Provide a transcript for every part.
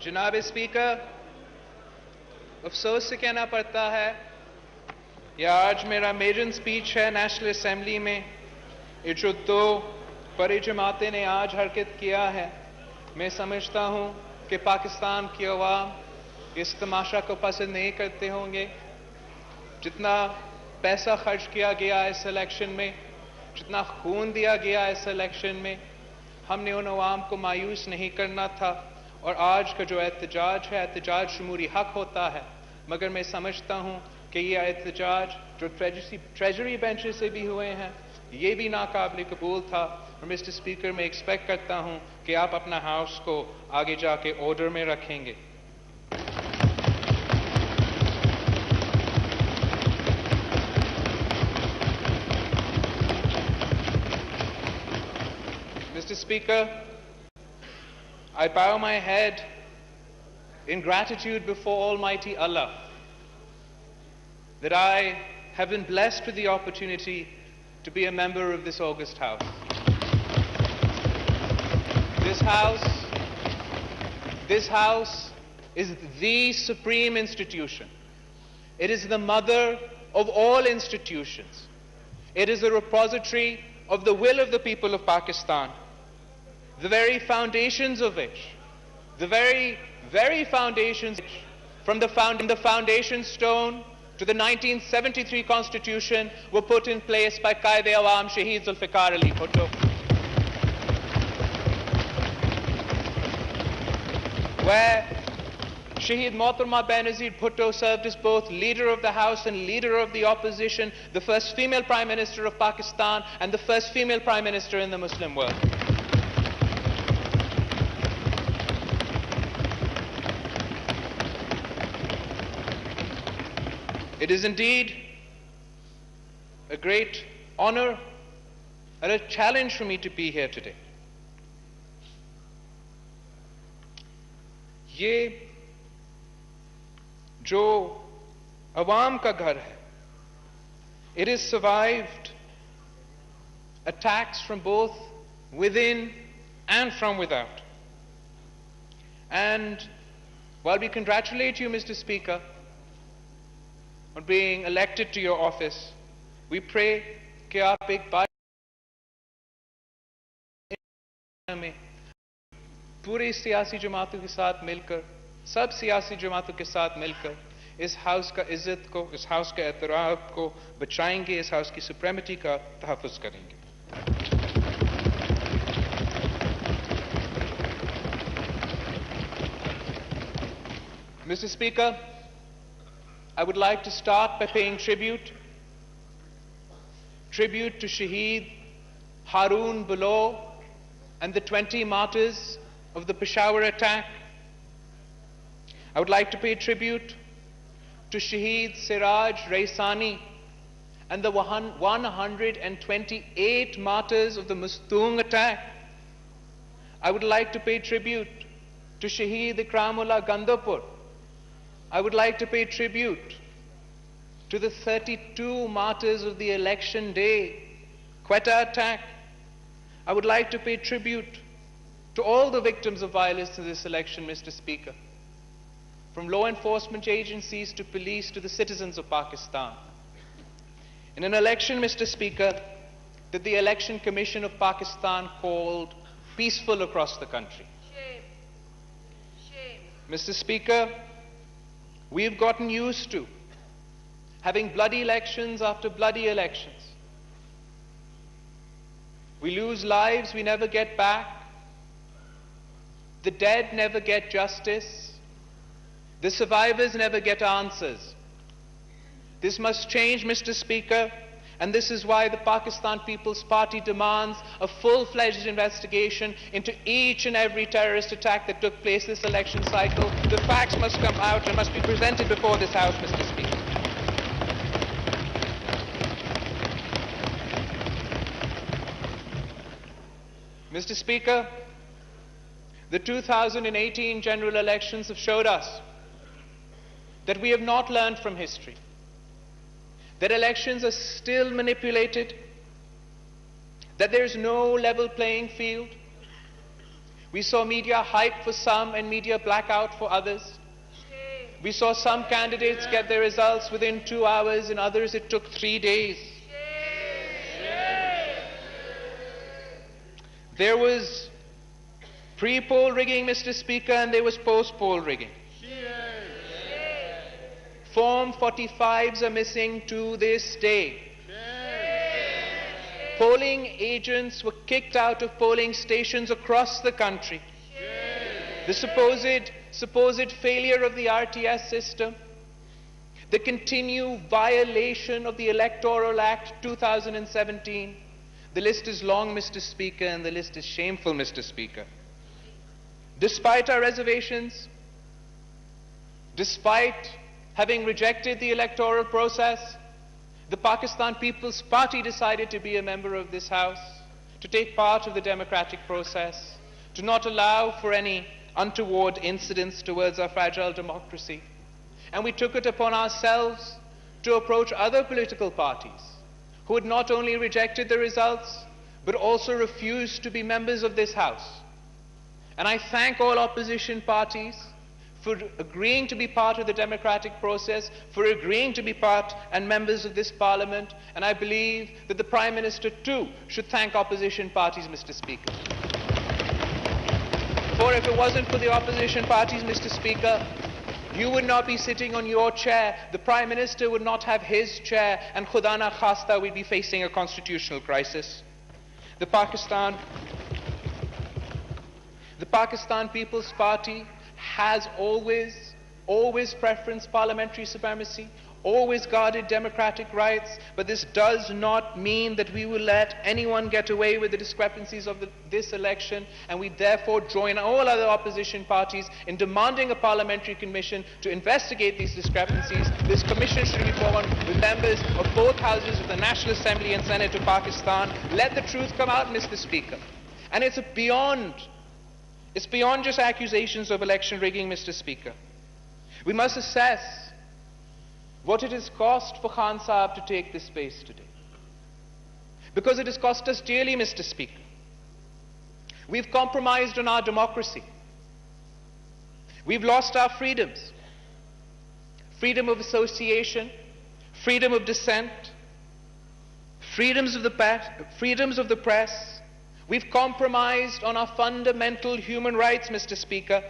जनाब स्पीकर, अफसोस से कहना पड़ता है यह आज मेरा मेजन स्पीच है नेशनल असेंबली में। ये जो दो बड़ी जमातें ने आज हरकत किया है, मैं समझता हूँ कि पाकिस्तान की अवाम इस तमाशा को पसंद नहीं करते होंगे। जितना पैसा खर्च किया गया इस इलेक्शन में, जितना खून दिया गया इस इलेक्शन में, हमने उन अवाम को मायूस नहीं करना था। और आज का जो एहतजाज है, एहतजाज जमहूरी हक होता है, मगर मैं समझता हूँ कि ये एहतजाज जो ट्रेजरी बेंचेस से भी हुए हैं, ये भी नाकाबिल कबूल था। और मिस्टर स्पीकर, मैं एक्सपेक्ट करता हूँ कि आप अपना हाउस को आगे जाके ऑर्डर में रखेंगे। Mr. Speaker, I bow my head in gratitude before Almighty Allah that I have been blessed with the opportunity to be a member of this august house. This house is the supreme institution. It is the mother of all institutions. It is a repository of the will of the people of Pakistan, the very foundations of which, the very foundations, from the foundation stone to the 1973 Constitution, were put in place by Qaid-e-Awam Shaheed Zulfikar Ali Bhutto, where Shaheed Mohtarma Benazir Bhutto served as both leader of the House and leader of the opposition, the first female Prime Minister of Pakistan and the first female Prime Minister in the Muslim world. It is indeed a great honor and a challenge for me to be here today. ये जो अवाम का घर है, it has survived attacks from both within and from without. And while we congratulate you, Mr. Speaker, on being elected to your office, we pray कि आप एक बार में पूरी सियासी जमातों के साथ मिलकर, सब सियासी जमातों के साथ मिलकर इस हाउस का इज्जत को, इस हाउस के एहतराम को बचाएंगे, इस हाउस की सुप्रीमेटी का तहफ़्फ़ुज़ करेंगे। Mr. Speaker, I would like to start by paying tribute to Shaheed Haroon Bilawal and the 20 martyrs of the Peshawar attack. I would like to pay tribute to Shaheed Siraj Raisani and the 128 martyrs of the Mustung attack. I would like to pay tribute to Shaheed Ikramullah Gandapur. I would like to pay tribute to the 32 martyrs of the election day Quetta attack. I would like to pay tribute to all the victims of violence in this election, Mr. Speaker, from law enforcement agencies to police to the citizens of Pakistan. In an election, Mr. Speaker, that the Election Commission of Pakistan called peaceful across the country. Shame. Shame. Mr. Speaker, we've gotten used to having bloody elections after bloody elections. We lose lives we never get back. The dead never get justice. The survivors never get answers. This must change, Mr. Speaker, and this is why the Pakistan People's Party demands a full-fledged investigation into each and every terrorist attack that took place this election cycle. The facts must come out and must be presented before this House, Mr. Speaker. Mr. Speaker, the 2018 general elections have showed us that we have not learned from history, that elections are still manipulated, that there is no level playing field, We saw media hype for some and media blackout for others. We saw some candidates get their results within 2 hours, and others it took 3 days. There was pre-poll rigging, Mr. Speaker, and there was post-poll rigging. Form 45s are missing to this day. Polling agents were kicked out of polling stations across the country. The supposed failure of the RTS system, the continued violation of the Electoral Act 2017. The list is long, Mr. Speaker, and the list is shameful, Mr. Speaker. Despite our reservations, despite having rejected the electoral process, the Pakistan People's Party decided to be a member of this House, to take part of the democratic process, to not allow for any untoward incidents towards our fragile democracy. And we took it upon ourselves to approach other political parties who had not only rejected the results, but also refused to be members of this House. And I thank all opposition parties for agreeing to be part of the democratic process, for agreeing to be part and members of this Parliament, and I believe that the Prime Minister too should thank opposition parties, Mr. Speaker. For if it wasn't for the opposition parties, Mr. Speaker, you would not be sitting on your chair, the Prime Minister would not have his chair, and Khuda na khasta we'd be facing a constitutional crisis. The Pakistan People's Party has always preferenced parliamentary supremacy, always guarded democratic rights, but this does not mean that we will let anyone get away with the discrepancies of this election, and we therefore join all other opposition parties in demanding a parliamentary commission to investigate these discrepancies. This commission should be formed with members of both houses of the National Assembly and Senate of Pakistan. Let the truth come out, Mr. Speaker. And it's beyond just accusations of election rigging, Mr. Speaker. We must assess what it has cost for Khan Sahib to take this space today. Because it has cost us dearly, Mr. Speaker. We've compromised on our democracy. We've lost our freedoms. Freedom of association, freedom of dissent, freedoms of the press. We've compromised on our fundamental human rights, Mr. Speaker.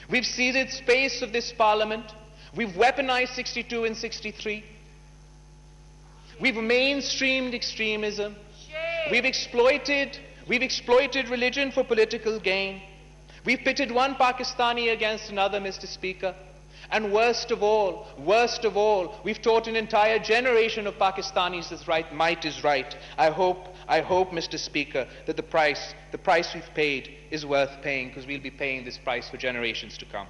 We've ceded space of this Parliament. We've weaponized 62 and 63. We've mainstreamed extremism. We've exploited religion for political gain. We've pitted one Pakistani against another, Mr. Speaker. And worst of all, we've taught an entire generation of Pakistanis that might is right. I hope, Mr. Speaker, that the price we've paid is worth paying, because we'll be paying this price for generations to come.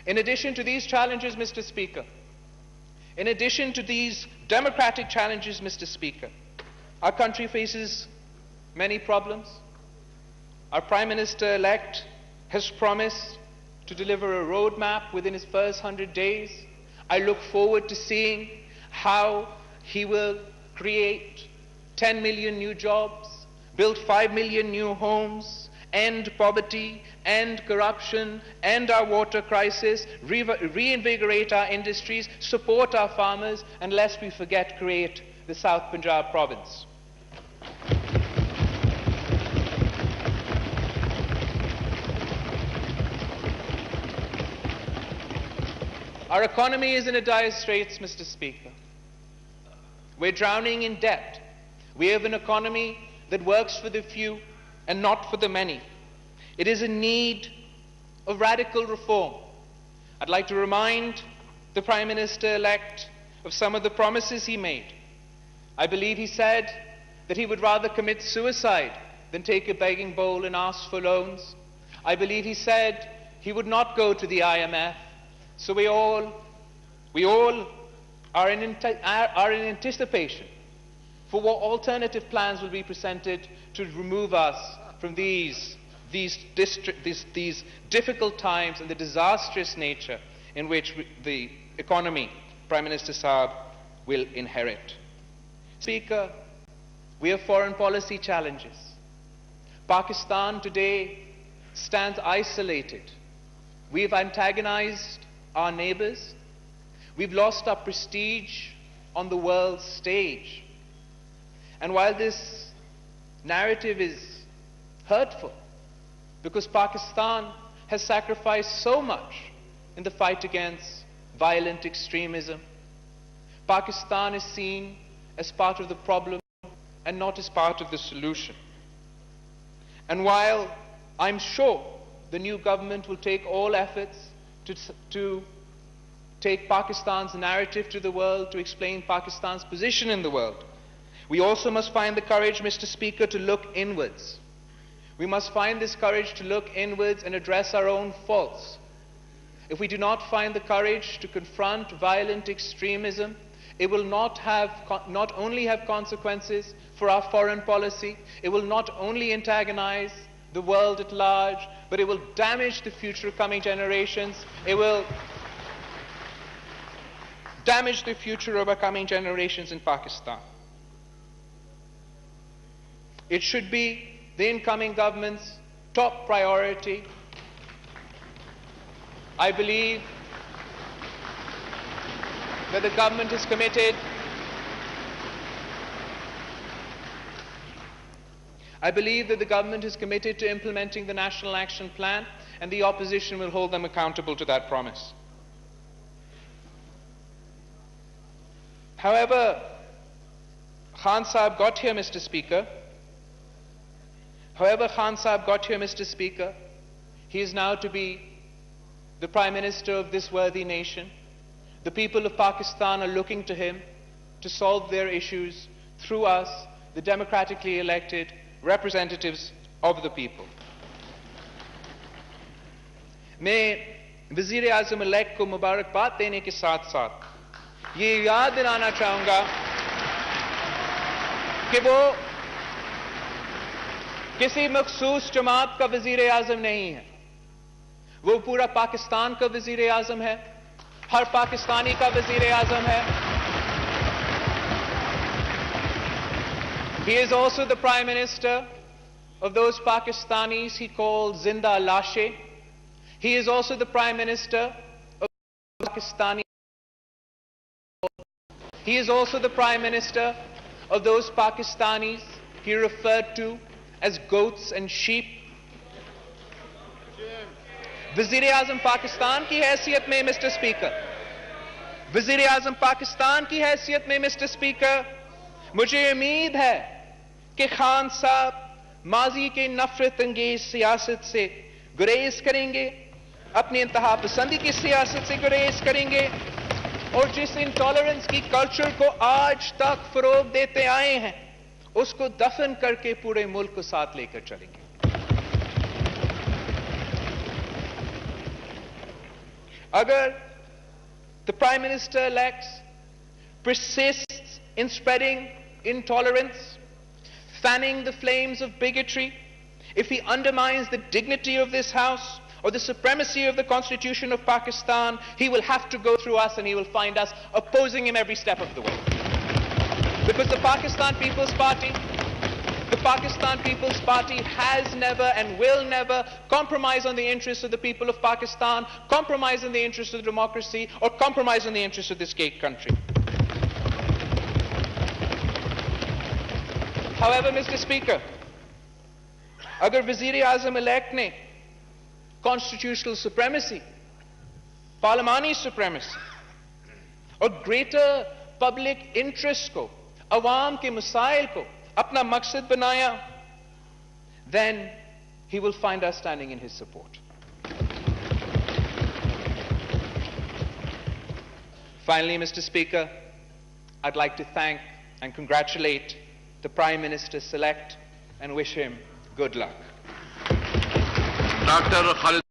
In addition to these challenges, Mr. Speaker, in addition to these democratic challenges, Mr. Speaker, our country faces many problems. Our Prime Minister-elect has promised to deliver a roadmap within his first 100 days. I look forward to seeing how he will create 10 million new jobs, build 5 million new homes, end poverty, end corruption, end our water crisis, reinvigorate our industries, support our farmers, and lest we forget, create the South Punjab province. Our economy is in a dire straits, Mr. Speaker. We're drowning in debt. We have an economy that works for the few and not for the many. It is in need of radical reform. I'd like to remind the Prime Minister-elect of some of the promises he made. I believe he said that he would rather commit suicide than take a begging bowl and ask for loans. I believe he said he would not go to the IMF. So we all are in anticipation for what alternative plans will be presented to remove us from these difficult times and the disastrous nature in which the economy Prime Minister Saab will inherit. Speaker, we have foreign policy challenges. Pakistan today stands isolated. We've antagonized our neighbors. We've lost our prestige on the world stage. And while this narrative is hurtful, because Pakistan has sacrificed so much in the fight against violent extremism, Pakistan is seen as part of the problem and not as part of the solution. And while I'm sure the new government will take all efforts to take Pakistan's narrative to the world, to explain Pakistan's position in the world, we also must find the courage, Mr. Speaker, to look inwards. We must find this courage to look inwards and address our own faults. If we do not find the courage to confront violent extremism, it will not only have consequences for our foreign policy, it will not only antagonize the world at large, but it will damage the future coming generations. It will damage the future of our coming generations in Pakistan. It should be the incoming government's top priority. I believe that the government is committed. I believe that the government is committed to implementing the National Action Plan, and the opposition will hold them accountable to that promise. However, Khan Sahib got here, Mr. Speaker. He is now to be the Prime Minister of this worthy nation. The people of Pakistan are looking to him to solve their issues through us, the democratically elected representatives of the people. मैं वज़ीर आज़म elect को मुबारकबाद देने के साथ साथ ये याद दिलाना चाहूँगा कि वो किसी मखसूस जमात का वज़ीर आज़म नहीं है, वो पूरा पाकिस्तान का वज़ीर आज़म है, हर पाकिस्तानी का वज़ीर आज़म है. He is also the Prime Minister of those Pakistanis he calls Zinda Lashe. He is also the Prime Minister of Pakistani. He is also the Prime Minister of those Pakistanis he referred to as goats and sheep. वज़ीर-ए-आज़म पाकिस्तान की हैसियत में mister speaker, वज़ीर-ए-आज़म पाकिस्तान की हैसियत में mister speaker, मुझे उम्मीद है कि खान साहब माजी के नफरत अंगेज सियासत से गुरेज करेंगे, अपनी इंतहा पसंदी की सियासत से गुरेज करेंगे और जिस इंटॉलरेंस की कल्चर को आज तक फरोग देते आए हैं उसको दफन करके पूरे मुल्क को साथ लेकर चलेंगे. Agar the Prime Minister-elect persists in spreading intolerance, fanning the flames of bigotry, if he undermines the dignity of this House or the supremacy of the Constitution of Pakistan, he will have to go through us and he will find us opposing him every step of the way. Because the Pakistan People's Party has never and will never compromise on the interests of the people of Pakistan, compromise on the interests of democracy, or compromise on the interests of this great country. However, Mr. Speaker, agar Wazir-e-Azam elect ne constitutional supremacy, parliamentary supremacy, or greater public interest ko, awam ke masail ko अपना मकसद बनाया, then he will find us standing in his support. Finally, Mr. Speaker, I'd like to thank and congratulate the Prime Minister-select and wish him good luck. Dr.